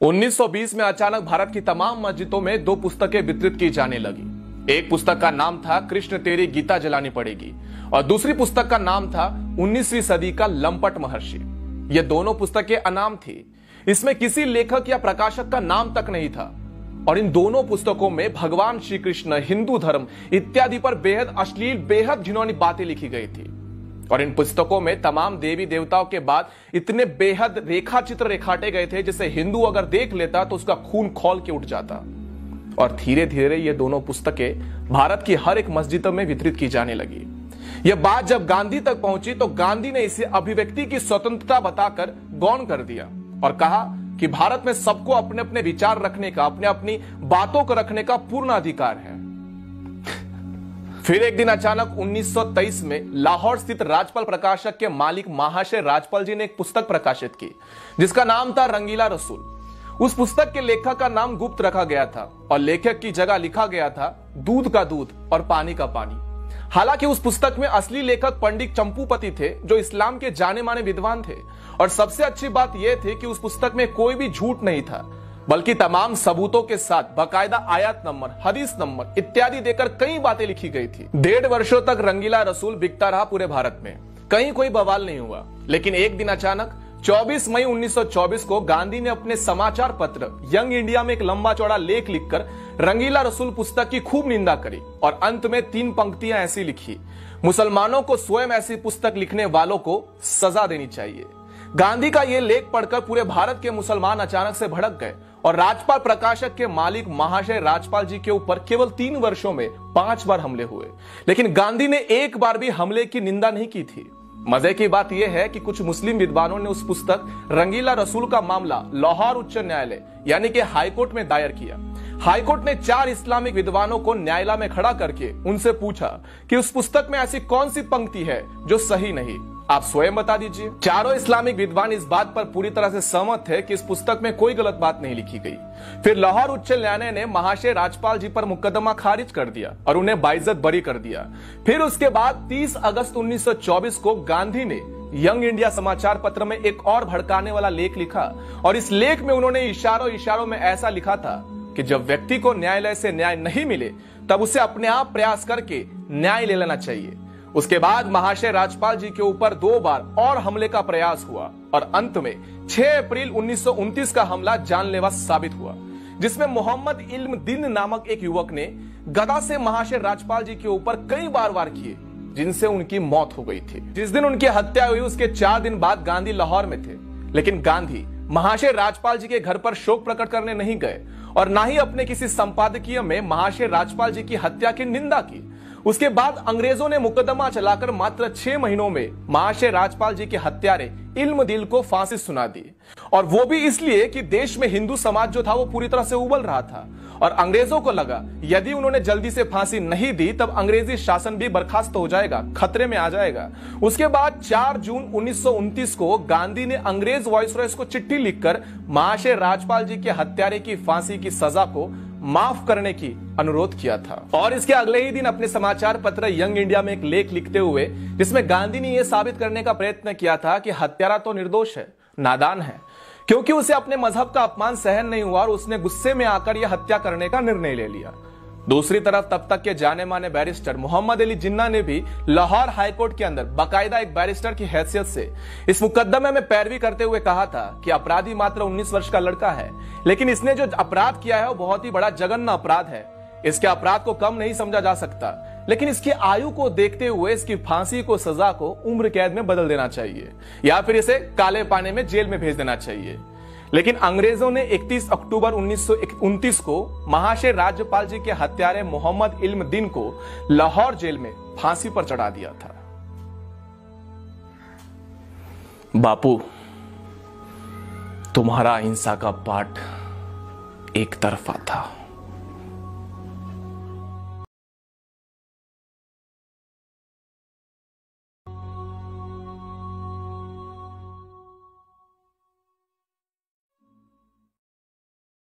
1920 में अचानक भारत की तमाम मस्जिदों में दो पुस्तकें वितरित की जाने लगी। एक पुस्तक का नाम था कृष्ण तेरी गीता जलानी पड़ेगी और दूसरी पुस्तक का नाम था 19वीं सदी का लंपट महर्षि। ये दोनों पुस्तकें अनाम थी। इसमें किसी लेखक या प्रकाशक का नाम तक नहीं था और इन दोनों पुस्तकों में भगवान श्री कृष्ण, हिंदू धर्म इत्यादि पर बेहद अश्लील, बेहद घिनौनी बातें लिखी गई थी। और इन पुस्तकों में तमाम देवी देवताओं के बाद इतने बेहद रेखा चित्र रेखाटे गए थे जिसे हिंदू अगर देख लेता तो उसका खून खौल के उठ जाता। और धीरे धीरे ये दोनों पुस्तकें भारत की हर एक मस्जिद में वितरित की जाने लगी। यह बात जब गांधी तक पहुंची तो गांधी ने इसे अभिव्यक्ति की स्वतंत्रता बताकर गौण कर दिया और कहा कि भारत में सबको अपने अपने विचार रखने का, अपने अपनी बातों को रखने का पूर्ण अधिकार है। फिर एक दिन अचानक 1923 में लाहौर स्थित राजपाल प्रकाशक के मालिक महाशय राजपाल जी ने एक पुस्तक प्रकाशित की जिसका नाम था रंगीला रसूल। उस पुस्तक के लेखक का नाम गुप्त रखा गया था और लेखक की जगह लिखा गया था दूध का दूध और पानी का पानी। हालांकि उस पुस्तक में असली लेखक पंडित चंपूपति थे जो इस्लाम के जाने माने विद्वान थे। और सबसे अच्छी बात यह थी कि उस पुस्तक में कोई भी झूठ नहीं था बल्कि तमाम सबूतों के साथ बाकायदा आयत नंबर, हदीस नंबर इत्यादि देकर कई बातें लिखी गई थी। 1.5 वर्षों तक रंगीला रसूल बिकता रहा पूरे भारत में, कहीं कोई बवाल नहीं हुआ। लेकिन एक दिन अचानक 24 मई 1924 को गांधी ने अपने समाचार पत्र यंग इंडिया में एक लंबा चौड़ा लेख लिखकर रंगीला रसूल पुस्तक की खूब निंदा करी और अंत में 3 पंक्तियां ऐसी लिखी: मुसलमानों को स्वयं ऐसी पुस्तक लिखने वालों को सजा देनी चाहिए। गांधी का यह लेख पढ़कर पूरे भारत के मुसलमान अचानक से भड़क गए और राजपाल प्रकाशक के मालिक महाशय राजपाल जी के ऊपर केवल 3 वर्षों में 5 बार हमले हुए। लेकिन गांधी ने एक बार भी हमले की निंदा नहीं की थी। मजे की बात यह है कि कुछ मुस्लिम विद्वानों ने उस पुस्तक रंगीला रसूल का मामला लाहौर उच्च न्यायालय यानी कि हाईकोर्ट में दायर किया। हाईकोर्ट ने 4 इस्लामिक विद्वानों को न्यायालय में खड़ा करके उनसे पूछा कि उस पुस्तक में ऐसी कौन सी पंक्ति है जो सही नहीं, आप स्वयं बता दीजिए। चारों इस्लामिक विद्वान इस बात पर पूरी तरह से सहमत थे कि इस पुस्तक में कोई गलत बात नहीं लिखी गई। फिर लाहौर उच्च न्यायालय ने महाशय राजपाल जी पर मुकदमा खारिज कर दिया और उन्हें बाइज्जत बरी कर दिया। फिर उसके बाद 30 अगस्त 1924 को गांधी ने यंग इंडिया समाचार पत्र में एक और भड़काने वाला लेख लिखा और इस लेख में उन्होंने इशारों में ऐसा लिखा था कि जब व्यक्ति को न्यायालय से न्याय नहीं मिले तब उसे अपने आप प्रयास करके न्याय ले लेना चाहिए। उसके बाद महाशय राजपाल जी के ऊपर 2 बार और हमले का प्रयास हुआ और अंत में 6 अप्रैल 1929 का हमला जानलेवा साबित हुआ जिसमें मोहम्मद इल्म दीन नामक एक युवक ने गदा से महाशय राजपाल जी के ऊपर कई बार वार किए जिनसे उनकी मौत हो गई थी। जिस दिन उनकी हत्या हुई उसके 4 दिन बाद गांधी लाहौर में थे। लेकिन गांधी महाशय राजपाल जी के घर पर शोक प्रकट करने नहीं गए और ना ही अपने किसी संपादकीय में महाशय राजपाल जी की हत्या की निंदा की। उसके बाद अंग्रेजों ने मुकदमा चलाकर मात्र 6 महीनों में महाशय राजपाल जी के हत्यारे इल्म दिल को फांसी सुना दी और वो भी इसलिए कि देश में हिंदू समाज जो था वो पूरी तरह से उबल रहा था और अंग्रेजों को लगा यदि उन्होंने जल्दी से फांसी नहीं दी तब अंग्रेजी शासन भी बर्खास्त हो जाएगा, खतरे में आ जाएगा। उसके बाद 4 जून 1929 को गांधी ने अंग्रेज वाइसरॉय को चिट्ठी लिखकर महाशय राजपाल जी के हत्यारे की फांसी की सजा को माफ करने की अनुरोध किया था। और इसके अगले ही दिन अपने समाचार पत्र यंग इंडिया में एक लेख लिखते हुए जिसमें गांधी ने यह साबित करने का प्रयत्न किया था कि हत्यारा तो निर्दोष है, नादान है, क्योंकि उसे अपने मजहब का अपमान सहन नहीं हुआ और उसने गुस्से में आकर यह हत्या करने का निर्णय ले लिया। दूसरी तरफ तब तक के जाने माने बैरिस्टर मोहम्मद अली जिन्ना ने भी लाहौर हाईकोर्ट के अंदर बाकायदा एक बैरिस्टर की हैसियत से इस मुकदमे में पैरवी करते हुए कहा था कि अपराधी मात्र 19 वर्ष का लड़का है, लेकिन इसने जो अपराध किया है वो बहुत ही बड़ा जघन्य अपराध है। इसके अपराध को कम नहीं समझा जा सकता, लेकिन इसकी आयु को देखते हुए इसकी फांसी को सजा को उम्र कैद में बदल देना चाहिए या फिर इसे काले पानी में जेल में भेज देना चाहिए। लेकिन अंग्रेजों ने 31 अक्टूबर 1929 को महाशय राजपाल जी के हत्यारे मोहम्मद इल्म दीन को लाहौर जेल में फांसी पर चढ़ा दिया था। बापू, तुम्हारा अहिंसा का पाठ एक तरफा था।